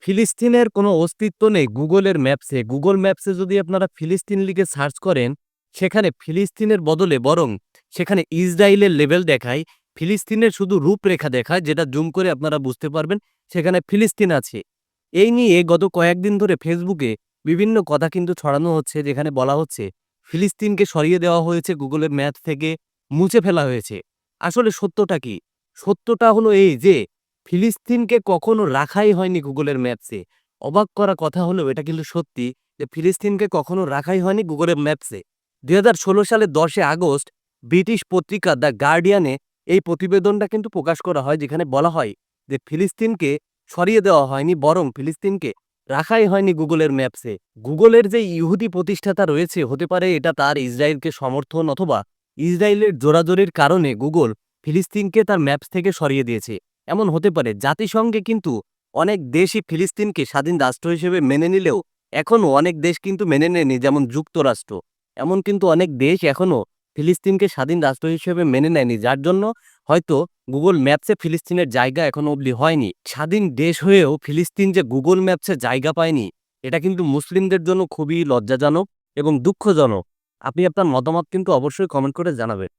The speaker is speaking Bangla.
ফিলিস্তিনের কোনো অস্তিত্ব নেই গুগলের ম্যাপসে। গুগল ম্যাপসে যদি আপনারা ফিলিস্তিন লিখে সার্চ করেন, সেখানে ফিলিস্তিনের বদলে বরং সেখানে ইসরাইলের লেবেল দেখায়। ফিলিস্তিনের শুধু রূপরেখা দেখায়, যেটা জুম করে আপনারা বুঝতে পারবেন সেখানে ফিলিস্তিন আছে। এই নিয়ে গত কয়েকদিন ধরে ফেসবুকে বিভিন্ন কথা কিন্তু ছড়ানো হচ্ছে, যেখানে বলা হচ্ছে ফিলিস্তিনকে সরিয়ে দেওয়া হয়েছে গুগলের ম্যাপ থেকে, মুছে ফেলা হয়েছে। আসলে সত্যটা কি? সত্যটা হলো এই যে ফিলিস্তিনকে কখনো রাখাই হয়নি গুগলের ম্যাপসে। অবাক করা কথা হলেও এটা কিন্তু সত্যি যে ফিলিস্তিনকে কখনো রাখাই হয়নি গুগলের ম্যাপসে। ২০১৬ সালের ১০ আগস্ট ব্রিটিশ পত্রিকা দ্য গার্ডিয়ানে এই প্রতিবেদনটা কিন্তু প্রকাশ করা হয়, যেখানে বলা হয় যে ফিলিস্তিনকে সরিয়ে দেওয়া হয়নি, বরং ফিলিস্তিনকে রাখাই হয়নি গুগলের ম্যাপসে। গুগলের যে ইহুদি প্রতিষ্ঠাতা রয়েছে, হতে পারে এটা তার ইসরায়েলকে সমর্থন অথবা ইসরায়েলের জোরাজোরির কারণে গুগল ফিলিস্তিনকে তার ম্যাপস থেকে সরিয়ে দিয়েছে। এমন হতে পারে। জাতিসংঘে কিন্তু অনেক দেশই ফিলিস্তিনকে স্বাধীন রাষ্ট্র হিসেবে মেনে নিলেও এখনো অনেক দেশ কিন্তু মেনে নেয়নি, যেমন যুক্তরাষ্ট্র। এমন কিন্তু অনেক দেশ এখনো ফিলিস্তিনকে স্বাধীন রাষ্ট্র হিসেবে মেনে নেয়নি, যার জন্য হয়তো গুগল ম্যাপসে ফিলিস্তিনের জায়গা এখনো অবধি হয়নি। স্বাধীন দেশ হয়েও ফিলিস্তিন যে গুগল ম্যাপসে জায়গা পায়নি, এটা কিন্তু মুসলিমদের জন্য খুবই লজ্জাজনক এবং দুঃখজনক। আপনি আপনার মতামত কিন্তু অবশ্যই কমেন্ট করে জানাবেন।